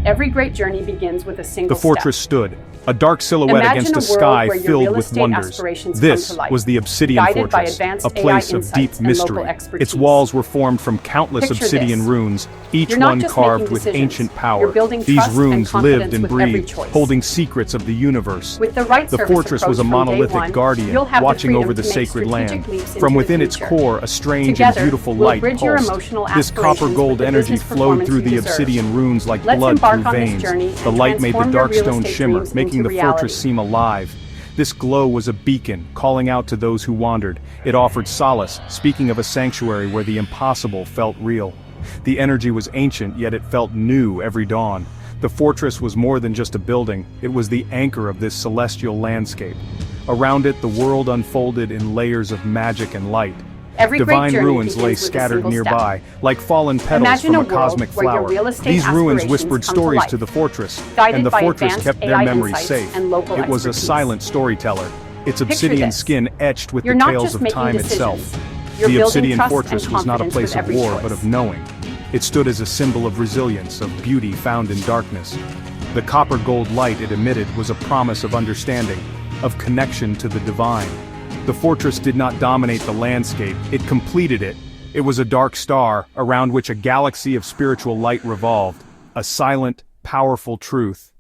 Every great journey begins with a single The fortress stood, a dark silhouette Imagine against a a world sky where your filled real with estate wonders. aspirations This come to life, was the Obsidian guided by Fortress, advanced a place AI of deep insights and local mystery. expertise. Its walls were formed from countless Picture obsidian this. runes, each You're not one just carved making with decisions. ancient power. You're building These trust and runes confidence lived and with every breathed, choice. holding secrets of the universe. With the right The service fortress was a approach from day monolithic one, guardian, you'll have watching freedom over the to make sacred strategic land. leaps into From the within its future. core, a strange Together, and beautiful we'll light bridge your pulsed. emotional This aspirations with copper-gold the energy business flowed performance through the you deserve. obsidian runes like Let's blood embark through on this veins. journey The and light made the transform your real darkstone estate shimmer, dreams making into the fortress reality. seem alive. This glow was a beacon, calling out to those who wandered. It offered solace, speaking of a sanctuary where the impossible felt real. The energy was ancient, yet it felt new every dawn. The fortress was more than just a building, it was the anchor of this celestial landscape. Around it, the world unfolded in layers of magic and light. Every great Divine journey ruins lay begins with a scattered single step. nearby, like fallen petals Imagine from a a world cosmic where your flower. real estate These ruins aspirations whispered come to stories life, to the fortress, guided and the by fortress advanced kept their AI memories insights safe. and local It was a expertise. silent storyteller, its Picture obsidian this. skin etched with You're the not tales just of making time decisions. itself. You're The building obsidian trust fortress and was not a confidence place with of every war, choice. but of knowing. It stood as a symbol of resilience, of beauty found in darkness. The copper-gold light it emitted was a promise of understanding, of connection to the divine. The fortress did not dominate the landscape, it completed it. It was a dark star, around which a galaxy of spiritual light revolved, a silent, powerful truth.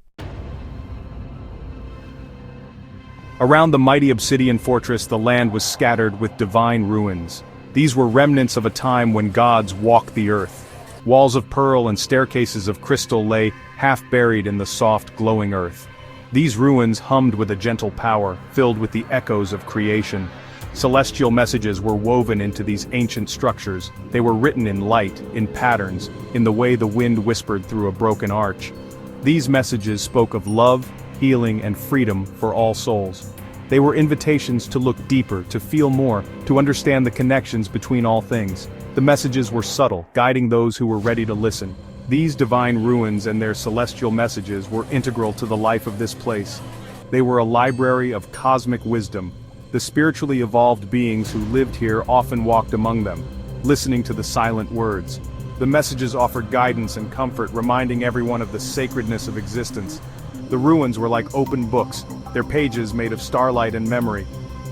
Around the mighty obsidian fortress, the land was scattered with divine ruins. These were remnants of a time when gods walked the earth. Walls of pearl and staircases of crystal lay half buried in the soft, glowing earth. These ruins hummed with a gentle power, filled with the echoes of creation. Celestial messages were woven into these ancient structures. They were written in light, in patterns, in the way the wind whispered through a broken arch. These messages spoke of love, healing, and freedom for all souls. They were invitations to look deeper, to feel more, to understand the connections between all things. The messages were subtle, guiding those who were ready to listen. These divine ruins and their celestial messages were integral to the life of this place. They were a library of cosmic wisdom. The spiritually evolved beings who lived here often walked among them, listening to the silent words. The messages offered guidance and comfort, reminding everyone of the sacredness of existence. The ruins were like open books, their pages made of starlight and memory.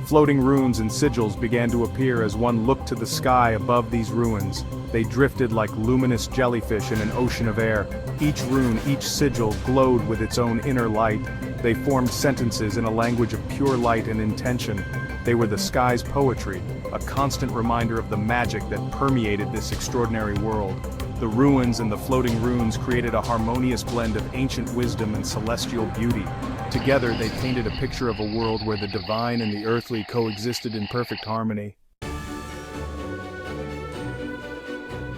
Floating runes and sigils began to appear as one looked to the sky above these ruins. They drifted like luminous jellyfish in an ocean of air. Each rune, each sigil glowed with its own inner light. They formed sentences in a language of pure light and intention. They were the sky's poetry, a constant reminder of the magic that permeated this extraordinary world. The ruins and the floating runes created a harmonious blend of ancient wisdom and celestial beauty. Together, they painted a picture of a world where the divine and the earthly coexisted in perfect harmony.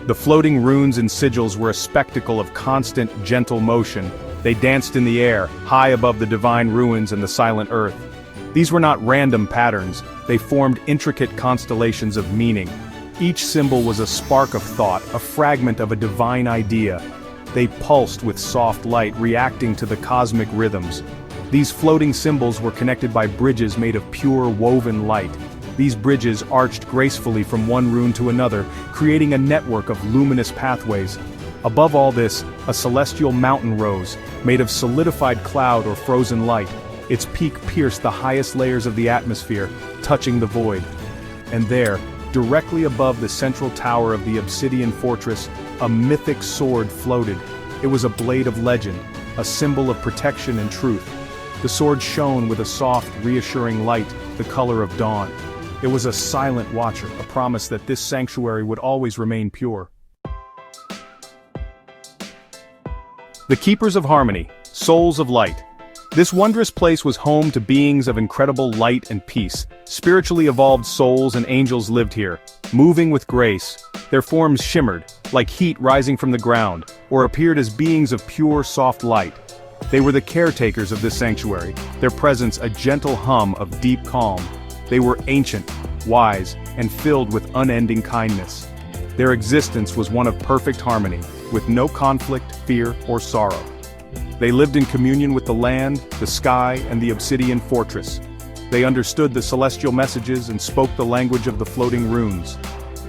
The floating runes and sigils were a spectacle of constant, gentle motion. They danced in the air, high above the divine ruins and the silent earth. These were not random patterns, they formed intricate constellations of meaning. Each symbol was a spark of thought, a fragment of a divine idea. They pulsed with soft light, reacting to the cosmic rhythms. These floating symbols were connected by bridges made of pure woven light. These bridges arched gracefully from one rune to another, creating a network of luminous pathways. Above all this, a celestial mountain rose, made of solidified cloud or frozen light. Its peak pierced the highest layers of the atmosphere, touching the void. And there, directly above the central tower of the obsidian fortress, a mythic sword floated. It was a blade of legend, a symbol of protection and truth. The sword shone with a soft, reassuring light, the color of dawn. It was a silent watcher, a promise that this sanctuary would always remain pure. The Keepers of Harmony, Souls of Light. This wondrous place was home to beings of incredible light and peace. Spiritually evolved souls and angels lived here, moving with grace. Their forms shimmered, like heat rising from the ground, or appeared as beings of pure, soft light. They were the caretakers of this sanctuary, their presence a gentle hum of deep calm. They were ancient, wise, and filled with unending kindness. Their existence was one of perfect harmony, with no conflict, fear, or sorrow. They lived in communion with the land, the sky, and the obsidian fortress. They understood the celestial messages and spoke the language of the floating runes.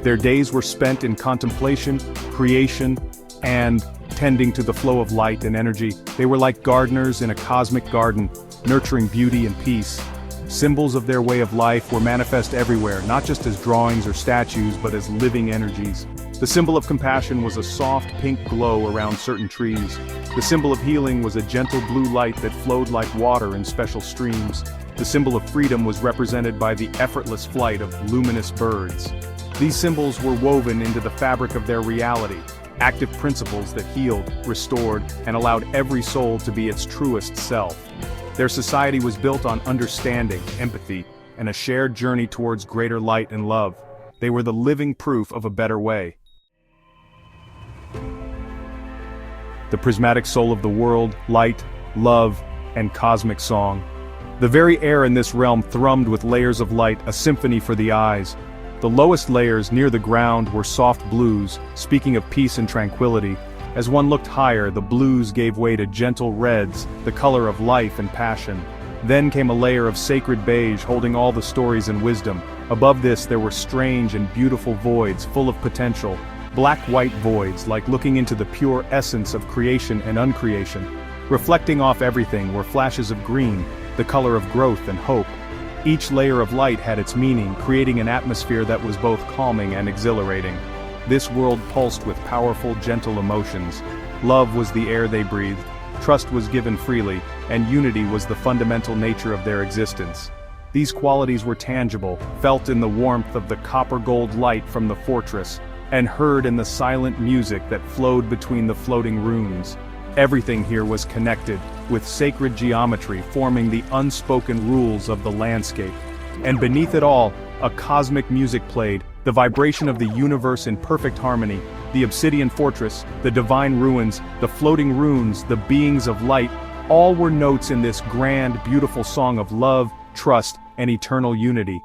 Their days were spent in contemplation, creation, and tending to the flow of light and energy. They were like gardeners in a cosmic garden, nurturing beauty and peace. Symbols of their way of life were manifest everywhere, not just as drawings or statues, but as living energies. The symbol of compassion was a soft pink glow around certain trees. The symbol of healing was a gentle blue light that flowed like water in special streams. The symbol of freedom was represented by the effortless flight of luminous birds. These symbols were woven into the fabric of their reality, active principles that healed, restored, and allowed every soul to be its truest self. Their society was built on understanding, empathy, and a shared journey towards greater light and love. They were the living proof of a better way. The prismatic soul of the world, light, love, and cosmic song. The very air in this realm thrummed with layers of light, a symphony for the eyes. The lowest layers, near the ground, were soft blues, speaking of peace and tranquility. As one looked higher, the blues gave way to gentle reds, the color of life and passion. Then came a layer of sacred beige holding all the stories and wisdom. Above this there were strange and beautiful voids full of potential. Black-white voids, like looking into the pure essence of creation and uncreation. Reflecting off everything were flashes of green, the color of growth and hope. Each layer of light had its meaning, creating an atmosphere that was both calming and exhilarating. This world pulsed with powerful, gentle emotions. Love was the air they breathed, trust was given freely, and unity was the fundamental nature of their existence. These qualities were tangible, felt in the warmth of the copper-gold light from the fortress, and heard in the silent music that flowed between the floating runes. Everything here was connected, with sacred geometry forming the unspoken rules of the landscape. And beneath it all, a cosmic music played, the vibration of the universe in perfect harmony. The obsidian fortress, the divine ruins, the floating runes, the beings of light, all were notes in this grand, beautiful song of love, trust, and eternal unity.